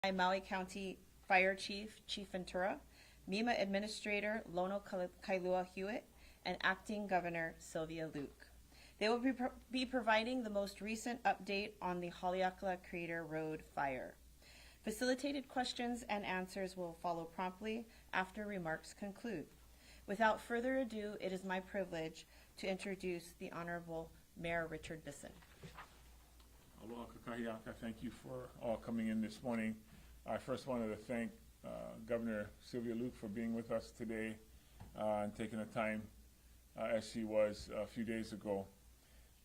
Maui County Fire Chief, Chief Ventura, Mima Administrator Lono Kailua Hewitt, and Acting Governor Sylvia Luke. They will be providing the most recent update on the Haleakala Crater Road fire. Facilitated questions and answers will follow promptly after remarks conclude. Without further ado, it is my privilege to introduce the Honorable Mayor Richard Bisson. Aloha kakahiaka. Thank you for all coming in this morning. I first wanted to thank Governor Sylvia Luke for being with us today and taking the time as she was a few days ago.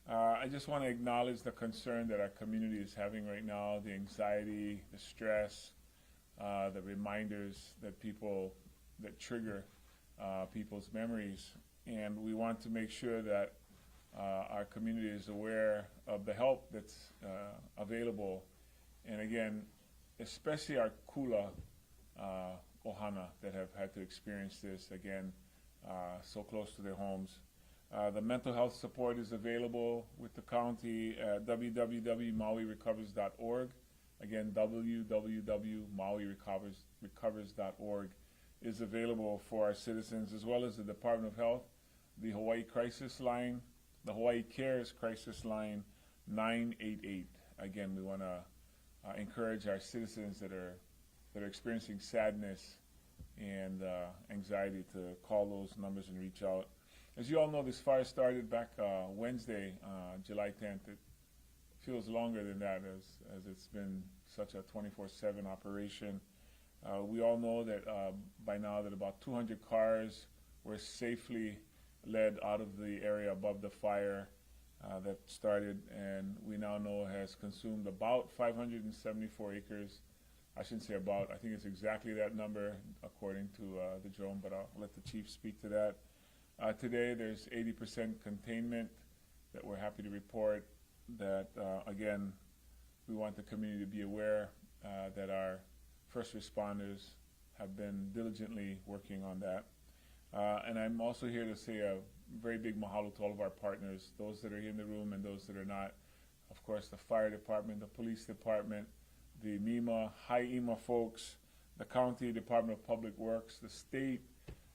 I just want to acknowledge the concern that our community is having right now, the anxiety, the stress, the reminders that trigger people's memories. And we want to make sure that our community is aware of the help that's available. And again, especially our kula ohana that have had to experience this, again, so close to their homes. The mental health support is available with the county at www.mauirecovers.org. Again, www.mauirecovers.org is available for our citizens, as well as the Department of Health, the Hawaii Crisis Line, the Hawaii Cares Crisis Line 988. Again, we want to encourage our citizens that are experiencing sadness and anxiety to call those numbers and reach out. As you all know, this fire started back Wednesday, July 10th. It feels longer than that as it's been such a 24/7 operation. We all know that by now that about 200 cars were safely led out of the area above the fire that started, and we now know has consumed about 574 acres. I shouldn't say about, I think it's exactly that number according to the drone, but I'll let the chief speak to that. Today there's 80% containment that we're happy to report that, again, we want the community to be aware that our first responders have been diligently working on that. And I'm also here to say a very big mahalo to all of our partners, those that are here in the room and those that are not. Of course, the fire department, the police department, the Mima, Haima folks, the county Department of Public Works, the state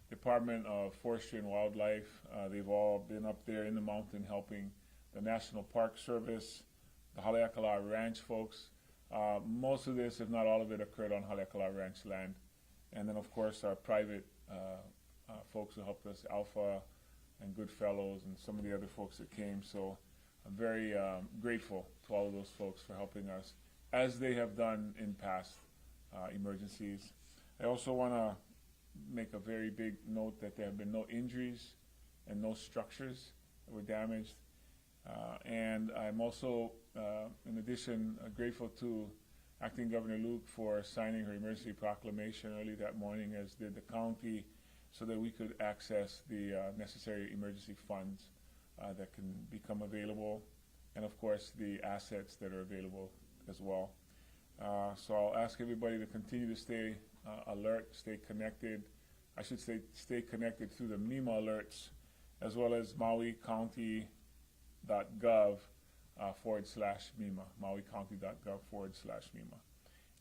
Department of Forestry and Wildlife. They've all been up there in the mountain helping the National Park Service, the Haleakala Ranch folks. Most of this, if not all of it, occurred on Haleakala Ranch land. And then, of course, our private folks who helped us, Alpha and Goodfellows, and some of the other folks that came. So I'm very grateful to all of those folks for helping us, as they have done in past emergencies. I also want to make a very big note that there have been no injuries and no structures that were damaged. And I'm also, in addition, grateful to Acting Governor Luke for signing her emergency proclamation early that morning, as did the county, so that we could access the necessary emergency funds that can become available, and of course the assets that are available as well. So I'll ask everybody to continue to stay alert, stay connected. I should say stay connected through the Mima alerts, as well as mauicounty.gov/Mima, mauicounty.gov/Mima.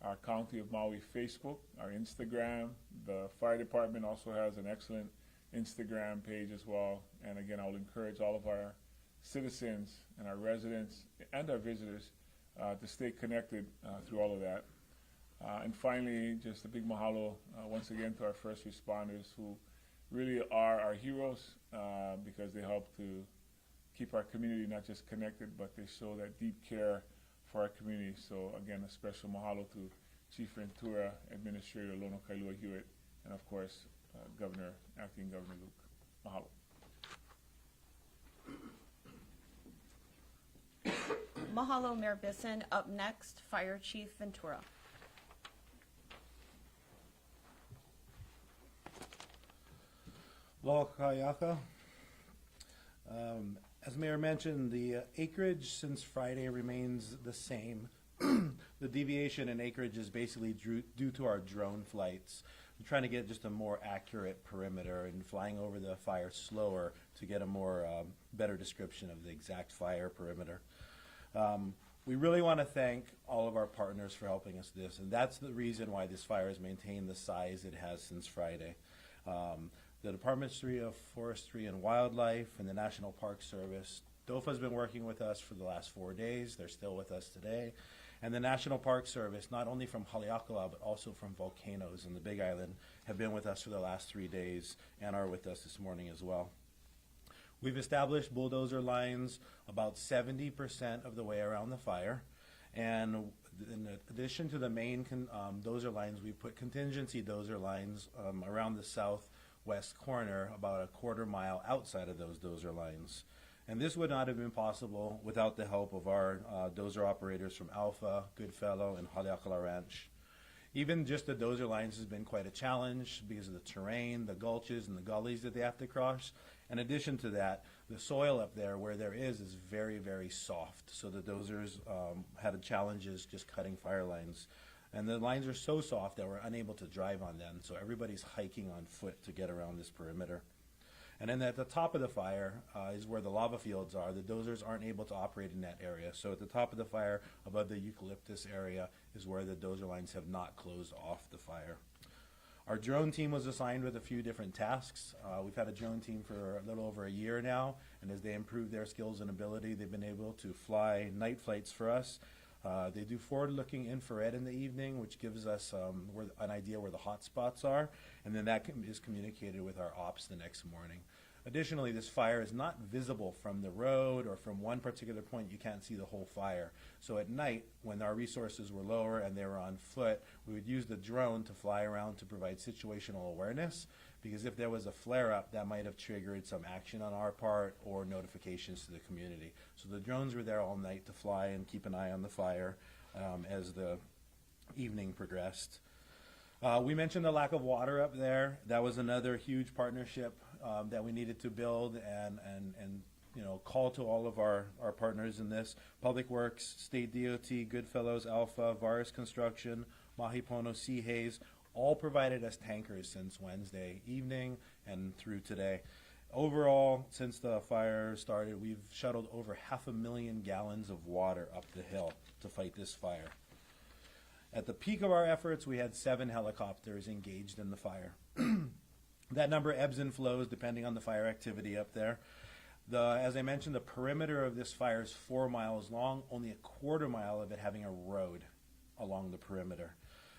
Our County of Maui Facebook, our Instagram, the fire department also has an excellent Instagram page as well. And again, I'll encourage all of our citizens and our residents and our visitors to stay connected through all of that. And finally, just a big mahalo once again to our first responders, who really are our heroes because they help to keep our community not just connected, but they show that deep care for our community. So again, a special mahalo to Chief Ventura, Administrator Lono Kailua Hewitt, and of course, Acting Governor Luke. Mahalo. Mahalo, Mayor Bisson. Up next, Fire Chief Ventura. Aloha kaiaka. As Mayor mentioned, the acreage since Friday remains the same. The deviation in acreage is basically due to our drone flights. We're trying to get just a more accurate perimeter and flying over the fire slower to get a more better description of the exact fire perimeter. We really want to thank all of our partners for helping us this, and that's the reason why this fire has maintained the size it has since Friday. The Department of Forestry and Wildlife and the National Park Service, DOFA's been working with us for the last 4 days. They're still with us today. And the National Park Service, not only from Haleakala, but also from volcanoes in the Big Island, have been with us for the last 3 days and are with us this morning as well. We've established bulldozer lines about 70% of the way around the fire. And in addition to the main dozer lines, we put contingency dozer lines around the southwest corner, about a quarter mile outside of those dozer lines. And this would not have been possible without the help of our dozer operators from Alpha, Goodfellow, and Haleakala Ranch. Even just the dozer lines has been quite a challenge because of the terrain, the gulches, and the gullies that they have to cross. In addition to that, the soil up there where there is very, very soft. So the dozers had challenges just cutting fire lines. And the lines are so soft that we're unable to drive on them. So everybody's hiking on foot to get around this perimeter. And then at the top of the fire is where the lava fields are. The dozers aren't able to operate in that area. So at the top of the fire, above the eucalyptus area, is where the dozer lines have not closed off the fire. Our drone team was assigned with a few different tasks. We've had a drone team for a little over a year now, and as they improve their skills and ability, they've been able to fly night flights for us. They do forward-looking infrared in the evening, which gives us an idea where the hot spots are, and then that is communicated with our ops the next morning. Additionally, this fire is not visible from the road or from one particular point. You can't see the whole fire. So at night, when our resources were lower and they were on foot, we would use the drone to fly around to provide situational awareness, because if there was a flare-up, that might have triggered some action on our part or notifications to the community. So the drones were there all night to fly and keep an eye on the fire as the evening progressed. We mentioned the lack of water up there. That was another huge partnership that we needed to build and call to all of our partners in this. Public Works, State DOT, Goodfellows, Alpha, Varis Construction, Mahipono, Sea Haze, all provided us tankers since Wednesday evening and through today. Overall, since the fire started, we've shuttled over 500,000 gallons of water up the hill to fight this fire. At the peak of our efforts, we had 7 helicopters engaged in the fire. That number ebbs and flows depending on the fire activity up there. As I mentioned, the perimeter of this fire is 4 miles long, only a quarter mile of it having a road along the perimeter.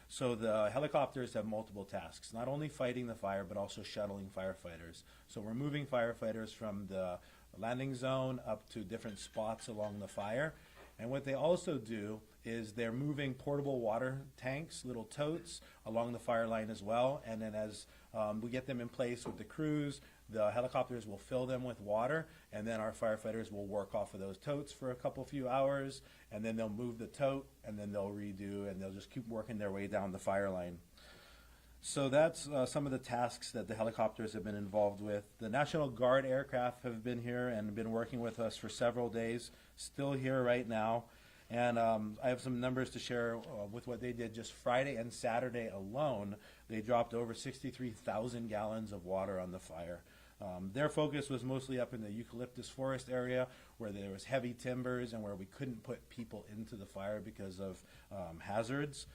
So the helicopters have multiple tasks, not only fighting the fire, but also shuttling firefighters. So we're moving firefighters from the landing zone up to different spots along the fire. And what they also do is they're moving portable water tanks, little totes, along the fire line as well. And then as we get them in place with the crews, the helicopters will fill them with water, and then our firefighters will work off of those totes for a few hours, and then they'll move the tote, and then they'll redo, and they'll just keep working their way down the fire line. So that's some of the tasks that the helicopters have been involved with. The National Guard aircraft have been here and been working with us for several days, still here right now. And I have some numbers to share with what they did just Friday and Saturday alone. They dropped over 63,000 gallons of water on the fire. Their focus was mostly up in the eucalyptus forest area where there was heavy timbers and where we couldn't put people into the fire because of hazards.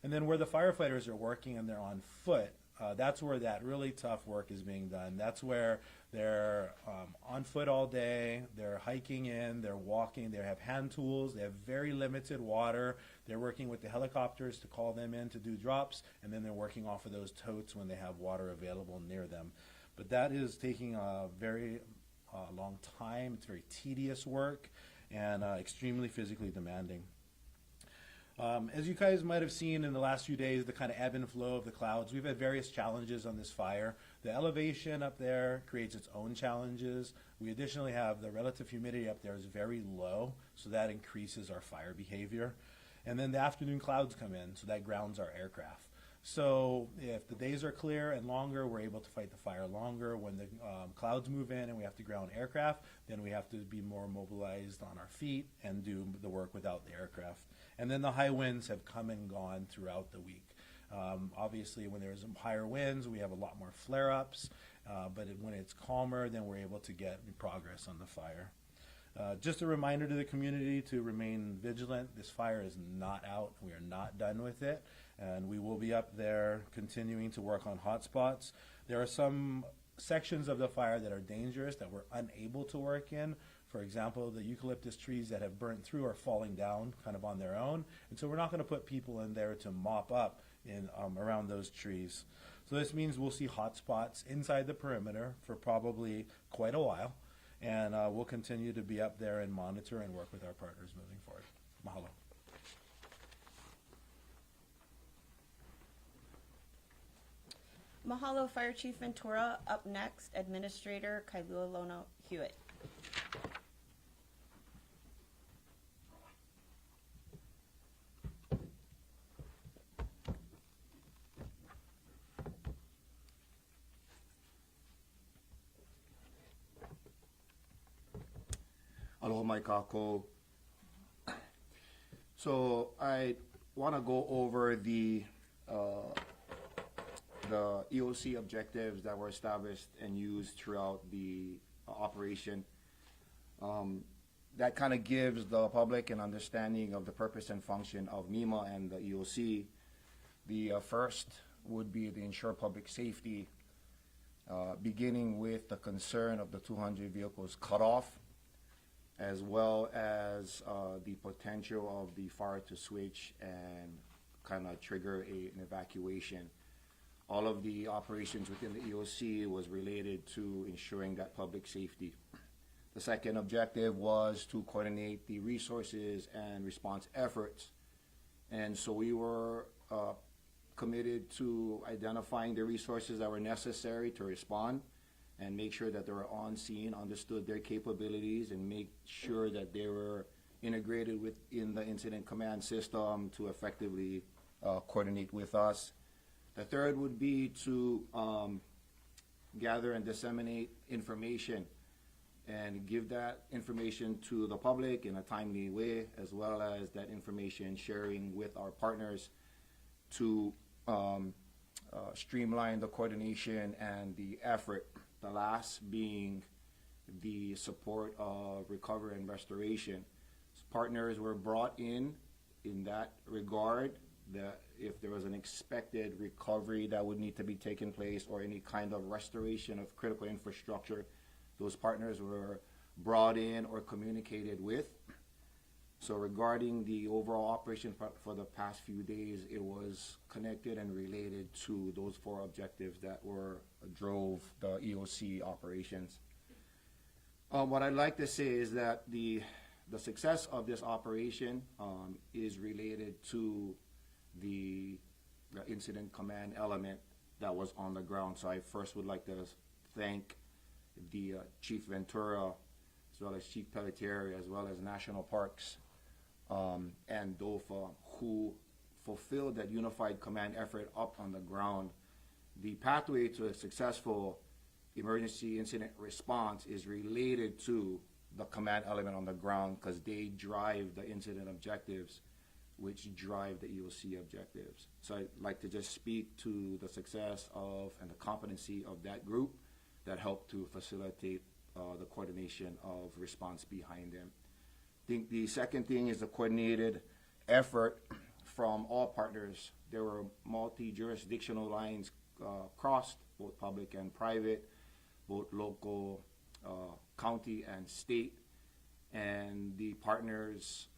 And then where the firefighters are working and they're on foot, that's where that really tough work is being done. That's where they're on foot all day, they're hiking in, they're walking, they have hand tools, they have very limited water, they're working with the helicopters to call them in to do drops, and then they're working off of those totes when they have water available near them. But that is taking a very long time. It's very tedious work and extremely physically demanding. As you guys might have seen in the last few days, the kind of ebb and flow of the clouds, we've had various challenges on this fire. The elevation up there creates its own challenges. We additionally have the relative humidity up there is very low, so that increases our fire behavior. And then the afternoon clouds come in, so that grounds our aircraft. So if the days are clear and longer, we're able to fight the fire longer. When the clouds move in and we have to ground aircraft, then we have to be more mobilized on our feet and do the work without the aircraft. And then the high winds have come and gone throughout the week. Obviously, when there's higher winds, we have a lot more flare-ups. But when it's calmer, then we're able to get progress on the fire. Just a reminder to the community to remain vigilant. This fire is not out. We are not done with it, and we will be up there continuing to work on hotspots. There are some sections of the fire that are dangerous that we're unable to work in. For example, the eucalyptus trees that have burnt through are falling down kind of on their own, and so we're not going to put people in there to mop up in around those trees. So this means we'll see hotspots inside the perimeter for probably quite a while, and we'll continue to be up there and monitor and work with our partners moving forward. Mahalo. Mahalo, Fire Chief Ventura. Up next, Administrator Kailua Lono Hewitt. Aloha mai kako. So I want to go over the EOC objectives that were established and used throughout the operation. That kind of gives the public an understanding of the purpose and function of Mima and the EOC. The first would be to ensure public safety, beginning with the concern of the 200 vehicles cut off, as well as the potential of the fire to switch and kind of trigger an evacuation. All of the operations within the EOC was related to ensuring that public safety. The second objective was to coordinate the resources and response efforts. And so we were committed to identifying the resources that were necessary to respond and make sure that they were on scene, understood their capabilities, and make sure that they were integrated within the incident command system to effectively coordinate with us. The third would be to gather and disseminate information and give that information to the public in a timely way, as well as that information sharing with our partners to streamline the coordination and the effort. The last being the support of recovery and restoration. Partners were brought in that regard, that if there was an expected recovery that would need to be taking place or any kind of restoration of critical infrastructure, those partners were brought in or communicated with. So regarding the overall operation for the past few days, it was connected and related to those four objectives that drove the EOC operations. What I'd like to say is that the success of this operation is related to the incident command element that was on the ground. So I first would like to thank the Chief Ventura, as well as Chief Pelletier, as well as National Parks, and DOFA, who fulfilled that unified command effort up on the ground. The pathway to a successful emergency incident response is related to the command element on the ground, because they drive the incident objectives, which drive the EOC objectives. So I'd like to just speak to the success of and the competency of that group that helped to facilitate the coordination of response behind them. I think the second thing is the coordinated effort from all partners. There were multi-jurisdictional lines crossed, both public and private, both local, county, and state. And the partners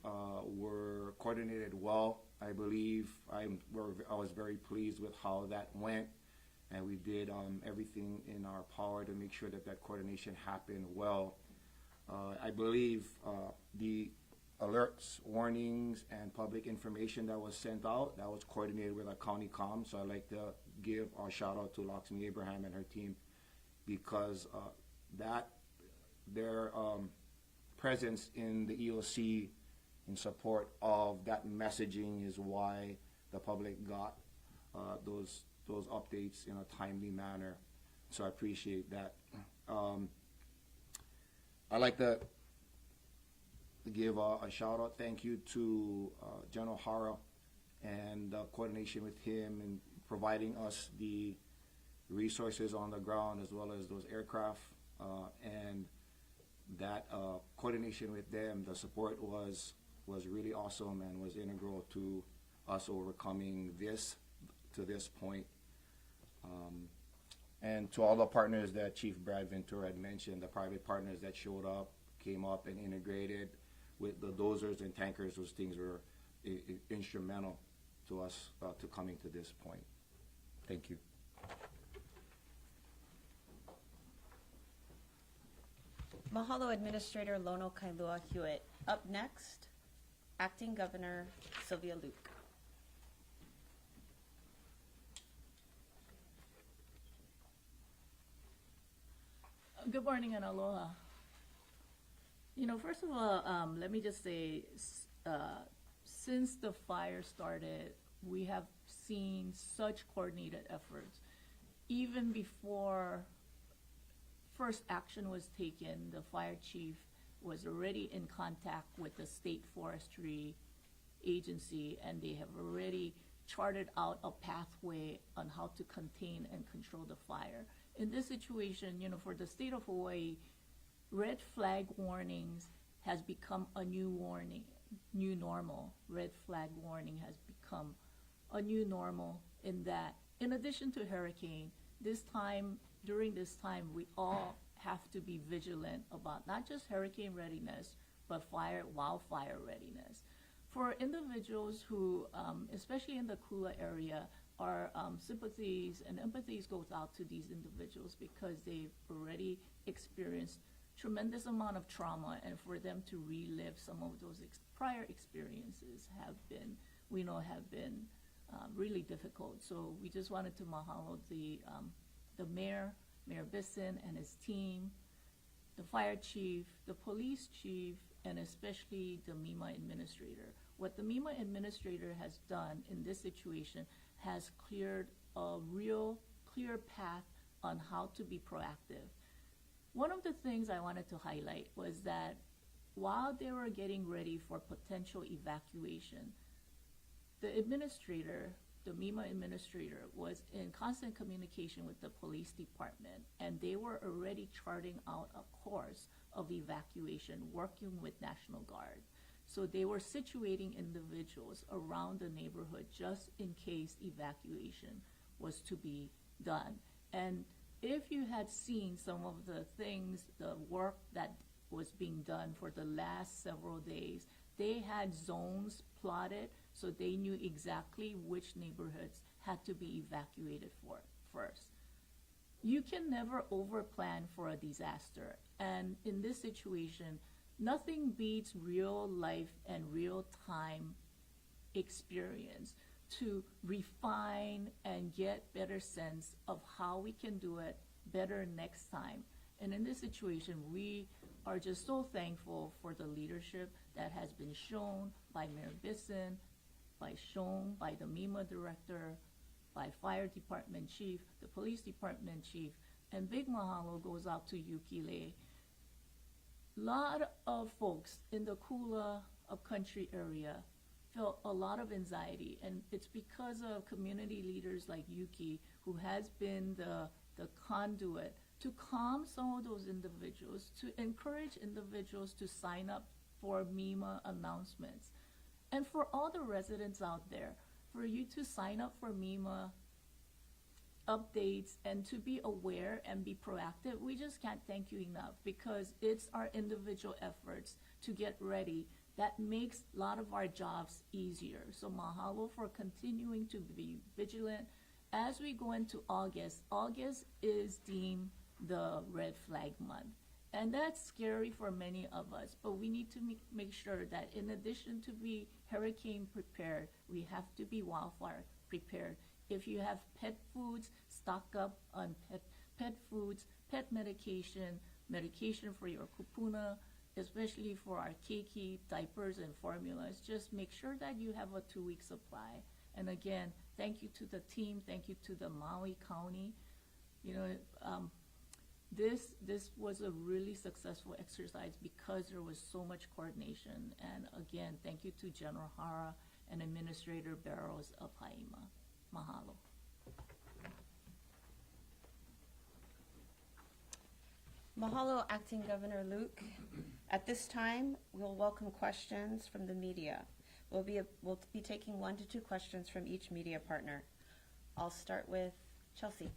were coordinated well. I believe I was very pleased with how that went. And we did everything in our power to make sure that that coordination happened well. I believe the alerts, warnings, and public information that was sent out, that was coordinated with our county comm. So I'd like to give our shout out to Lakshmi Abraham and her team, because their presence in the EOC in support of that messaging is why the public got those updates in a timely manner. So I appreciate that. I'd like to give a shout out, thank you to General Hara and coordination with him in providing us the resources on the ground, as well as those aircraft, and that coordination with them, the support was really awesome and was integral to us overcoming this to this point. And to all the partners that Chief Brad Ventura had mentioned, the private partners that showed up, came up and integrated with the dozers and tankers, those things were instrumental to us to coming to this point. Thank you. Mahalo, Administrator Lono Kailua Hewitt. Up next, Acting Governor Sylvia Luke. Good morning and aloha. You know, first of all, let me just say, since the fire started, we have seen such coordinated efforts. Even before first action was taken, the fire chief was already in contact with the state forestry agency, and they have already charted out a pathway on how to contain and control the fire. In this situation, you know, for the state of Hawaii, red flag warnings has become a new normal. Red flag warning has become a new normal in that, in addition to hurricane, during this time, we all have to be vigilant about not just hurricane readiness, but wildfire readiness. For individuals who, especially in the Kula area, our sympathies and empathies goes out to these individuals because they've already experienced tremendous amount of trauma, and for them to relive some of those prior experiences have been really difficult. So we just wanted to mahalo the mayor, Mayor Bisson and his team, the fire chief, the police chief, and especially the Mima administrator. What the Mima administrator has done in this situation has cleared a real clear path on how to be proactive. One of the things I wanted to highlight was that while they were getting ready for potential evacuation, the administrator, the Mima administrator, was in constant communication with the police department, and they were already charting out a course of evacuation, working with National Guard. So they were situating individuals around the neighborhood just in case evacuation was to be done. And if you had seen some of the things, the work that was being done for the last several days, they had zones plotted so they knew exactly which neighborhoods had to be evacuated for first. You can never overplan for a disaster, and in this situation, nothing beats real life and real time experience to refine and get better sense of how we can do it better next time. And in this situation, we are just so thankful for the leadership that has been shown by Mayor Bisson, by the Mima director, by fire department chief, the police department chief, and big mahalo goes out to Eucalyptus. Lot of folks in the Kula upcountry area felt a lot of anxiety, and it's because of community leaders like Yuki, who has been the conduit to calm some of those individuals, to encourage individuals to sign up for Mima announcements. And for all the residents out there, for you to sign up for Mima updates and to be aware and be proactive, we just can't thank you enough, because it's our individual efforts to get ready that makes a lot of our jobs easier. So mahalo for continuing to be vigilant. As we go into August, August is deemed the red flag month. And that's scary for many of us, but we need to make sure that in addition to be hurricane prepared, we have to be wildfire prepared. If you have pet foods, stock up on pet foods, pet medication for your kupuna, especially for our keiki, diapers, and formulas. Just make sure that you have a 2-week supply. And again, thank you to the team, thank you to the Maui County. You know, this was a really successful exercise because there was so much coordination. And again, thank you to General Hara and Administrator Barrows of Haima. Mahalo. Mahalo, Acting Governor Luke. At this time, we'll welcome questions from the media. We'll be taking 1 to 2 questions from each media partner. I'll start with Chelsea.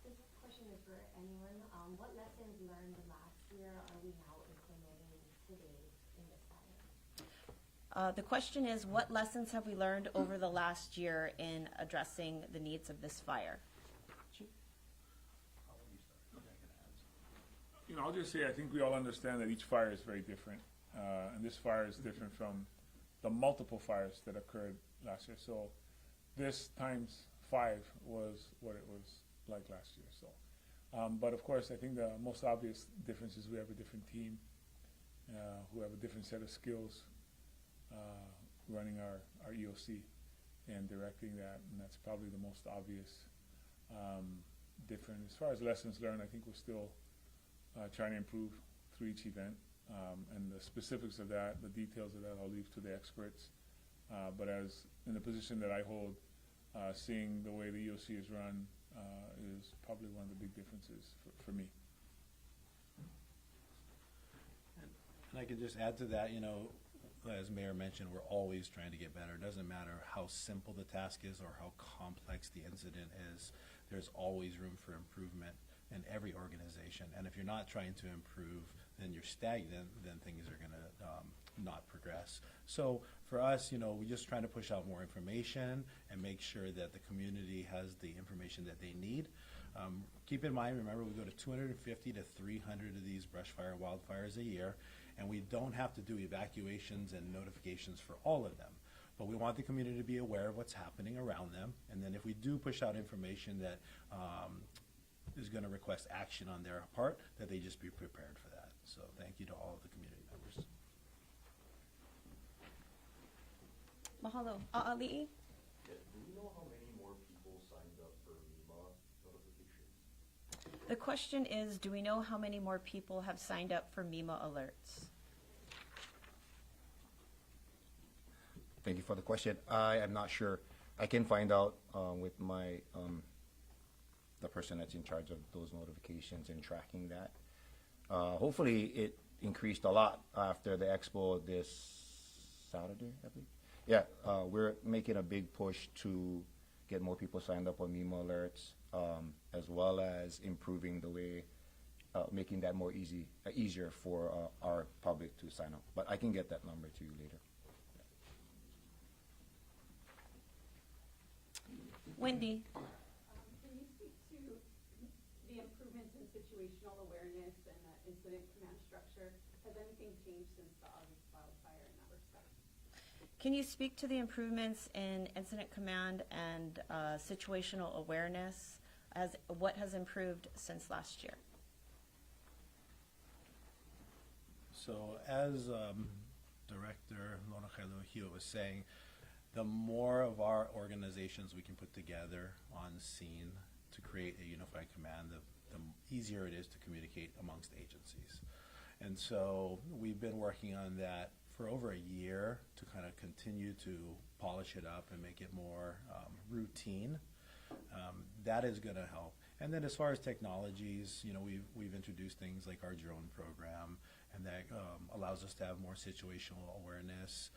This question is for anyone. What lessons learned last year are we now implementing today in this fire? The question is, what lessons have we learned over the last year in addressing the needs of this fire? You know, I'll just say I think we all understand that each fire is very different, and this fire is different from the multiple fires that occurred last year. So this times 5 was what it was like last year. So, but of course, I think the most obvious difference is we have a different team who have a different set of skills running our EOC and directing that, and that's probably the most obvious difference. As far as lessons learned, I think we're still trying to improve through each event, and the specifics of that, the details of that, I'll leave to the experts. But as in the position that I hold, seeing the way the EOC is run is probably one of the big differences for me. And I could just add to that, you know, as Mayor mentioned, we're always trying to get better. It doesn't matter how simple the task is or how complex the incident is. There's always room for improvement in every organization. And if you're not trying to improve, then you're stagnant, then things are going to not progress. So for us, you know, we're just trying to push out more information and make sure that the community has the information that they need. Keep in mind, remember, we go to 250 to 300 of these brush fire wildfires a year, and we don't have to do evacuations and notifications for all of them. But we want the community to be aware of what's happening around them, and then if we do push out information that is going to request action on their part, that they just be prepared for that. So thank you to all of the community members. Mahalo. Ali'i? Do we know how many more people signed up for Mima notifications? The question is, do we know how many more people have signed up for Mima alerts? Thank you for the question. I am not sure. I can find out with my the person that's in charge of those notifications and tracking that. Hopefully, it increased a lot after the expo this Saturday, I believe. Yeah, we're making a big push to get more people signed up on Mima alerts, as well as improving the way, making that more easier for our public to sign up. But I can get that number to you later. Wendy? Can you speak to the improvements in situational awareness and the incident command structure? Has anything changed since the August wildfire in that respect? Can you speak to the improvements in incident command and situational awareness? What has improved since last year? So as Director Lona Kailua was saying, the more of our organizations we can put together on scene to create a unified command, the easier it is to communicate amongst agencies. And so we've been working on that for over a year to kind of continue to polish it up and make it more routine. That is going to help. And then as far as technologies, you know, we've introduced things like our drone program, and that allows us to have more situational awareness,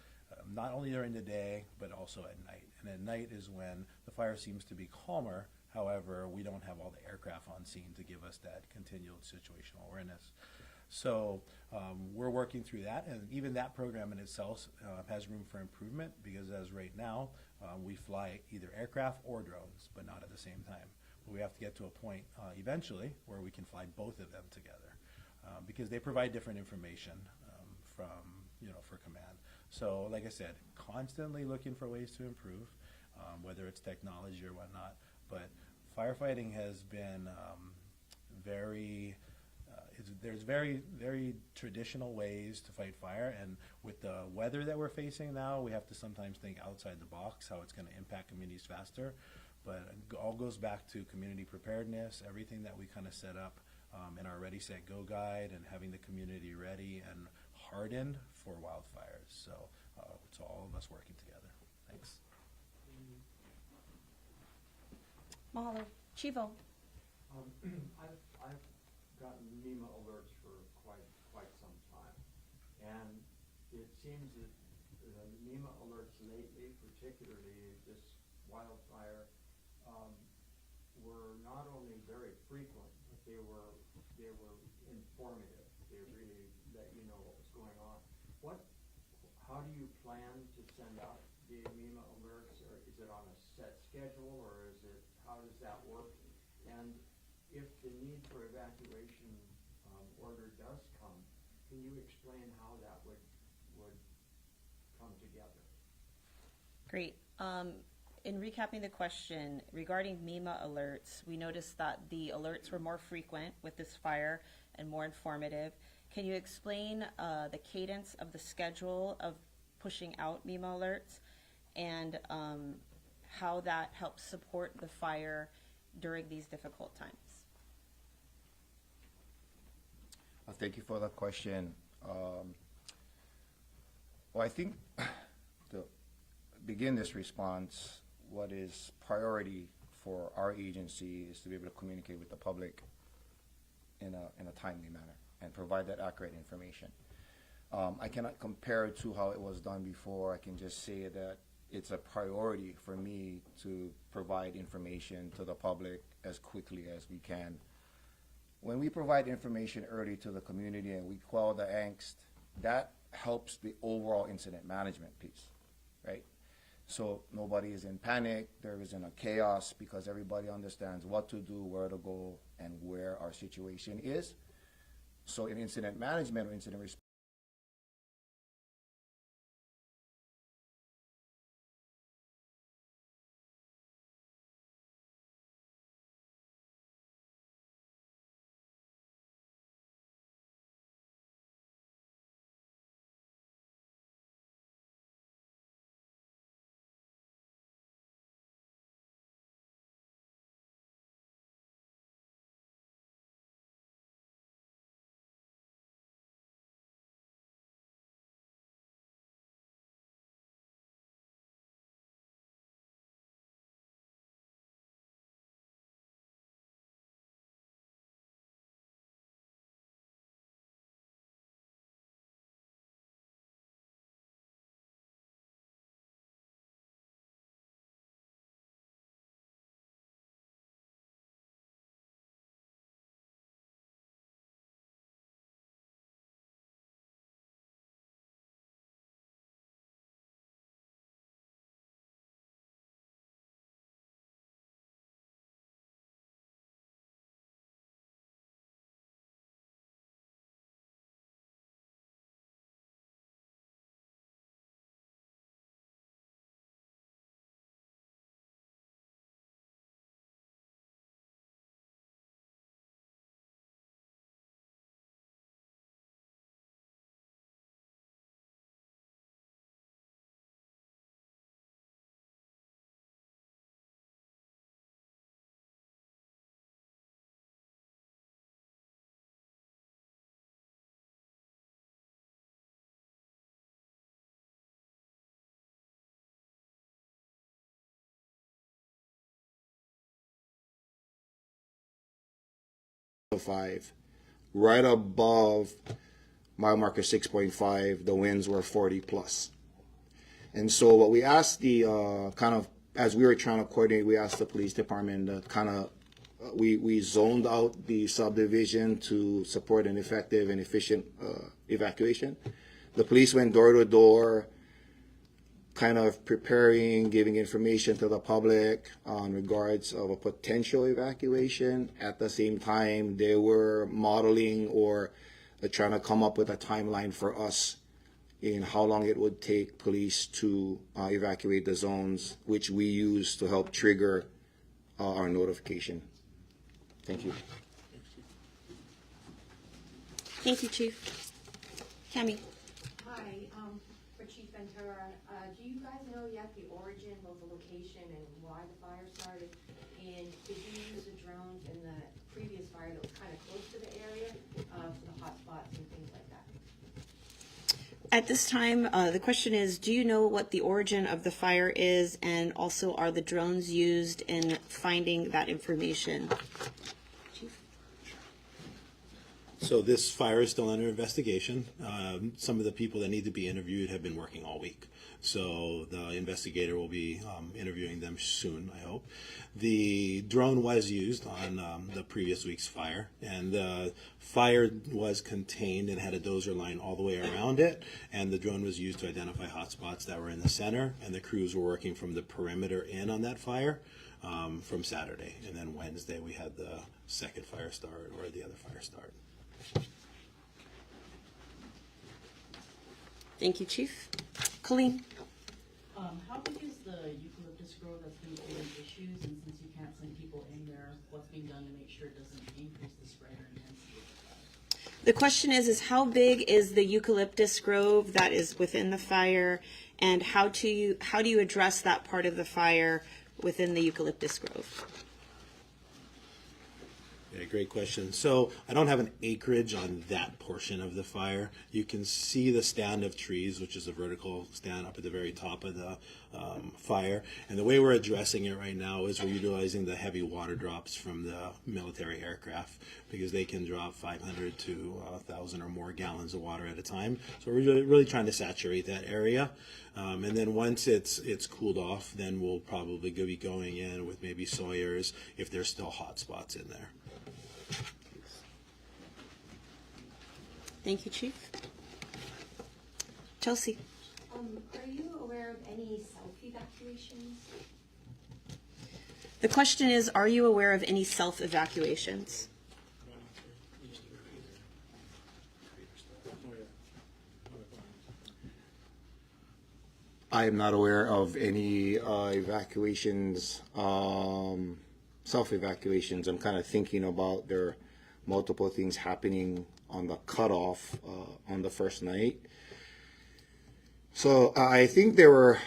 not only during the day, but also at night. And at night is when the fire seems to be calmer. However, we don't have all the aircraft on scene to give us that continual situational awareness. So we're working through that, and even that program in itself has room for improvement, because as right now, we fly either aircraft or drones, but not at the same time. But we have to get to a point eventually where we can fly both of them together, because they provide different information from, you know, for command. So like I said, constantly looking for ways to improve, whether it's technology or whatnot. But firefighting has been there's very traditional ways to fight fire, and with the weather that we're facing now, we have to sometimes think outside the box, how it's going to impact communities faster. But it all goes back to community preparedness, everything that we kind of set up in our Ready, Set, Go guide, and having the community ready and hardened for wildfires. So it's all of us working together. Thanks. Mahalo. Chivo? I've gotten Mima alerts for quite some time. And it seems that the Mima alerts lately, particularly this wildfire, were not only very frequent, but they were informative. They really let you know what was going on. How do you plan to send out the Mima alerts, or is it on a set schedule, or how does that work? And if the need for evacuation order does come, can you explain how that would come together? Great. In recapping the question, regarding Mima alerts, we noticed that the alerts were more frequent with this fire and more informative. Can you explain the cadence of the schedule of pushing out Mima alerts and how that helps support the fire during these difficult times? Thank you for the question. Well, I think to begin this response, what is priority for our agency is to be able to communicate with the public in a timely manner and provide that accurate information. I cannot compare it to how it was done before. I can just say that it's a priority for me to provide information to the public as quickly as we can. When we provide information early to the community and we quell the angst, that helps the overall incident management piece, right? So nobody is in panic, there isn't a chaos, because everybody understands what to do, where to go, and where our situation is. So in incident management or incident response, right above mile marker 6.5, the winds were 40 plus. And so what we asked the as we were trying to coordinate, we asked the police department to we zoned out the subdivision to support an effective and efficient evacuation. The police went door to door, kind of preparing, giving information to the public on regards of a potential evacuation. At the same time, they were modeling or trying to come up with a timeline for us in how long it would take police to evacuate the zones, which we use to help trigger our notification. Thank you. Thank you, Chief. Cami. Hi, for Chief Ventura, do you guys know yet the origin, both the location and why the fire started? And did you use the drones in the previous fire that was kind of close to the area for the hot spots and things like that? At this time, the question is, do you know what the origin of the fire is, and also are the drones used in finding that information? Chief? So this fire is still under investigation. Some of the people that need to be interviewed have been working all week. So the investigator will be interviewing them soon, I hope. The drone was used on the previous week's fire, and the fire was contained and had a dozer line all the way around it, and the drone was used to identify hotspots that were in the center, and the crews were working from the perimeter in on that fire from Saturday. And then Wednesday we had the second fire start, or the other fire start. Thank you, Chief. Colleen? How big is the Eucalyptus Grove that's been creating issues, and since you can't send people in there, what's being done to make sure it doesn't increase the spread or intensity of the fire? The question is how big is the Eucalyptus Grove that is within the fire, and how do you address that part of the fire within the Eucalyptus Grove? Yeah, great question. So I don't have an acreage on that portion of the fire. You can see the stand of trees, which is a vertical stand up at the very top of the fire. And the way we're addressing it right now is we're utilizing the heavy water drops from the military aircraft, because they can drop 500 to 1,000 or more gallons of water at a time. So we're really trying to saturate that area. And then once it's cooled off, then we'll probably be going in with maybe Sawyers if there's still hot spots in there. Thank you, Chief. Chelsea? Are you aware of any self-evacuations? The question is, are you aware of any self-evacuations? I am not aware of any evacuations, self-evacuations. I'm kind of thinking about there are multiple things happening on the cutoff on the first night. So I think there were,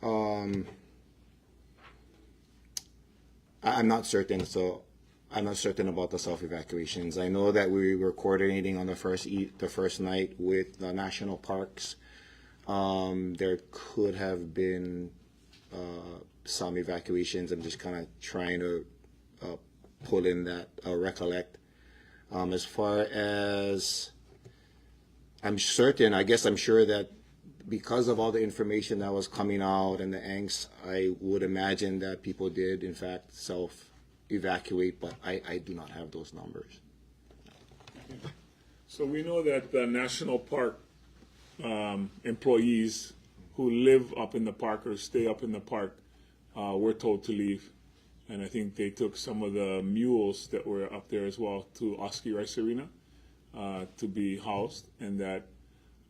I'm not certain, so I'm not certain about the self-evacuations. I know that we were coordinating on the first night with the national parks. There could have been some evacuations. I'm just kind of trying to pull in that, recollect. As far as I'm certain, I guess I'm sure that because of all the information that was coming out and the angst, I would imagine that people did, in fact, self-evacuate, but I do not have those numbers. So we know that the national park employees who live up in the park or stay up in the park were told to leave. And I think they took some of the mules that were up there as well to Oski Rice Arena to be housed, and that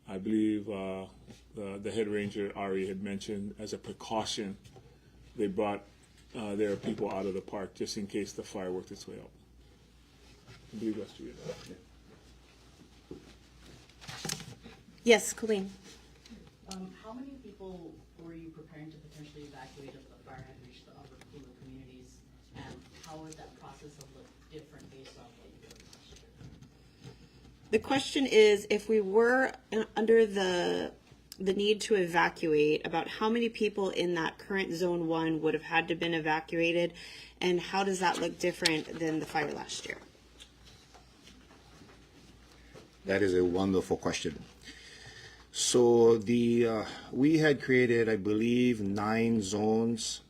I believe the head ranger, Ari, had mentioned as a precaution, they brought their people out of the park just in case the fire worked its way out. I believe that's true. Yes, Colleen. How many people were you preparing to potentially evacuate if the fire had reached the upper Kula communities, and how would that process have looked different based on what you did last year? The question is, if we were under the need to evacuate, about how many people in that current Zone 1 would have had to been evacuated, and how does that look different than the fire last year? That is a wonderful question. So we had created, I believe, 9 zones.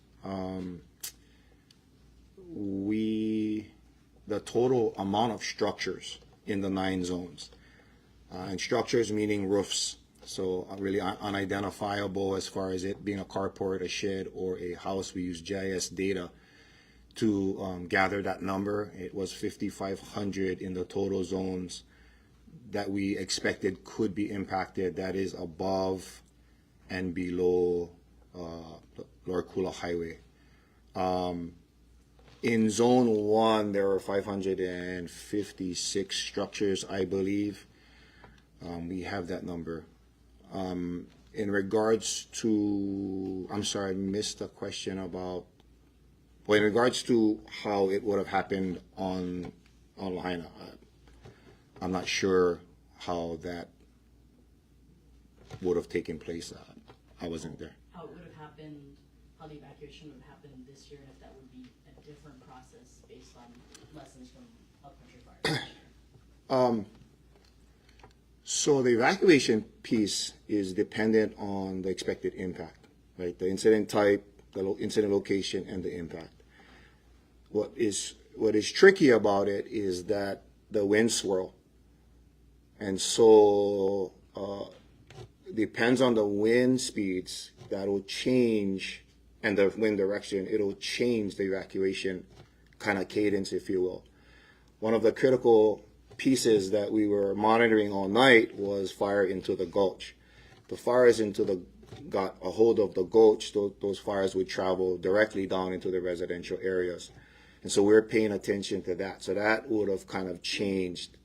The total amount of structures in the 9 zones, and structures meaning roofs, so really unidentifiable as far as it being a carport, a shed, or a house. We use GIS data to gather that number. It was 5,500 in the total zones that we expected could be impacted. That is above and below Lower Kula Highway. In Zone 1, there were 556 structures, I believe. We have that number. In regards to, I'm sorry, I missed the question about, well, in regards to how it would have happened on Lahaina, I'm not sure how that would have taken place. I wasn't there. How it would have happened, how the evacuation would have happened this year, and if that would be a different process based on lessons from upcountry fires this year. So the evacuation piece is dependent on the expected impact, right? The incident type, the incident location, and the impact. What is tricky about it is that the wind swirl, and so depends on the wind speeds that will change, and the wind direction. It'll change the evacuation kind of cadence, if you will. One of the critical pieces that we were monitoring all night was fire into the gulch. The fires got a hold of the gulch. Those fires would travel directly down into the residential areas. And so we're paying attention to that. So that would have kind of changed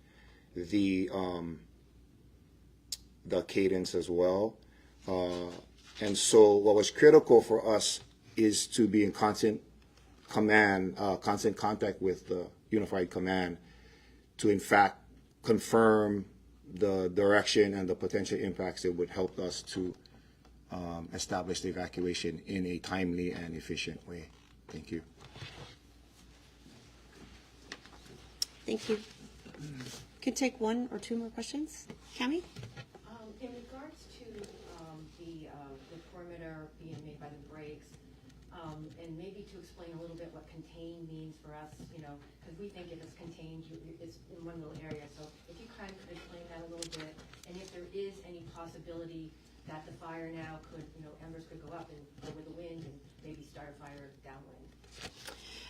the cadence as well. And so what was critical for us is to be in constant contact with the Unified Command to in fact confirm the direction and the potential impacts that would help us to establish the evacuation in a timely and efficient way. Thank you. Thank you. Could take one or two more questions. Cami? In regards to the perimeter being made by the breaks, and maybe to explain a little bit what contained means for us, because we think if it's contained, it's in one little area. So if you kind of could explain that a little bit, and if there is any possibility that the fire now could, embers could go up and go with the wind and maybe start a fire downwind.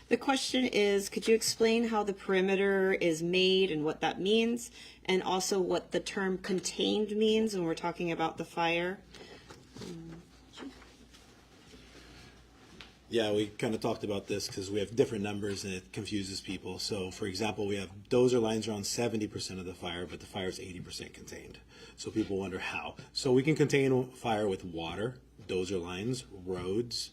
The question is, could you explain how the perimeter is made and what that means, and also what the term contained means when we're talking about the fire? Yeah, we kind of talked about this because we have different numbers and it confuses people. So, for example, we have dozer lines around 70% of the fire, but the fire is 80% contained. So people wonder how. So we can contain fire with water, dozer lines, roads,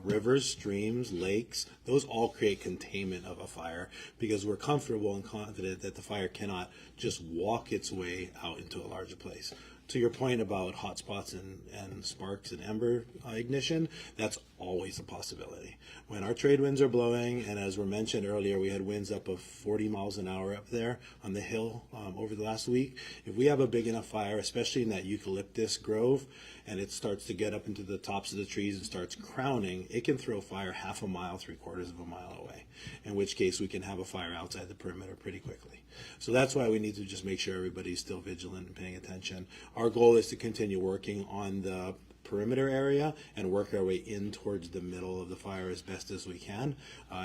rivers, streams, lakes. Those all create containment of a fire because we're comfortable and confident that the fire cannot just walk its way out into a larger place. To your point about hotspots and sparks and ember ignition, that's always a possibility. When our trade winds are blowing, and as were mentioned earlier, we had winds up of 40 miles an hour up there on the hill over the last week. If we have a big enough fire, especially in that Eucalyptus Grove, and it starts to get up into the tops of the trees and starts crowning, it can throw fire half a mile, 3/4 of a mile away, in which case we can have a fire outside the perimeter pretty quickly. So that's why we need to just make sure everybody's still vigilant and paying attention. Our goal is to continue working on the perimeter area and work our way in towards the middle of the fire as best as we can.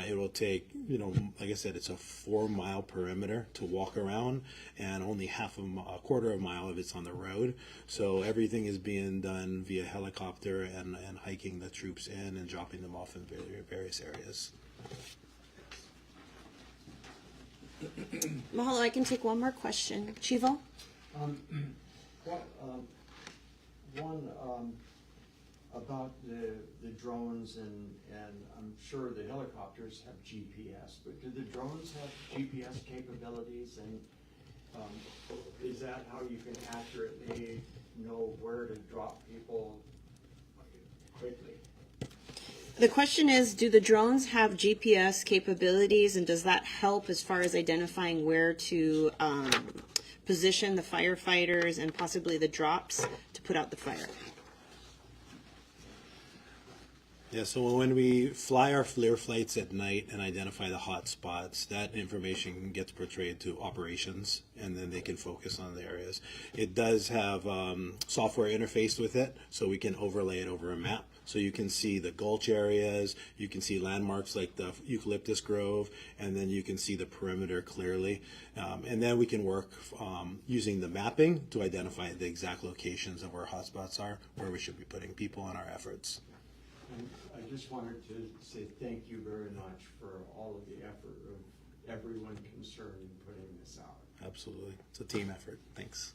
It will take, like I said, it's a 4-mile perimeter to walk around, and only a quarter of a mile of it's on the road. So everything is being done via helicopter and hiking the troops in and dropping them off in various areas. Mahalo, I can take one more question. Chivo? About the drones and I'm sure the helicopters have GPS, but do the drones have GPS capabilities, and is that how you can accurately know where to drop people quickly? The question is, do the drones have GPS capabilities, and does that help as far as identifying where to position the firefighters and possibly the drops to put out the fire? Yeah, so when we fly our FLIR flights at night and identify the hot spots, that information gets portrayed to operations, and then they can focus on the areas. It does have software interfaced with it, so we can overlay it over a map. So you can see the gulch areas, you can see landmarks like the Eucalyptus Grove, and then you can see the perimeter clearly. And then we can work using the mapping to identify the exact locations of where hotspots are, where we should be putting people in our efforts. And I just wanted to say thank you very much for all of the effort of everyone concerned in putting this out. Absolutely. It's a team effort. Thanks.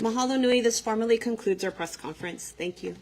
Mahalo nui. This formally concludes our press conference. Thank you.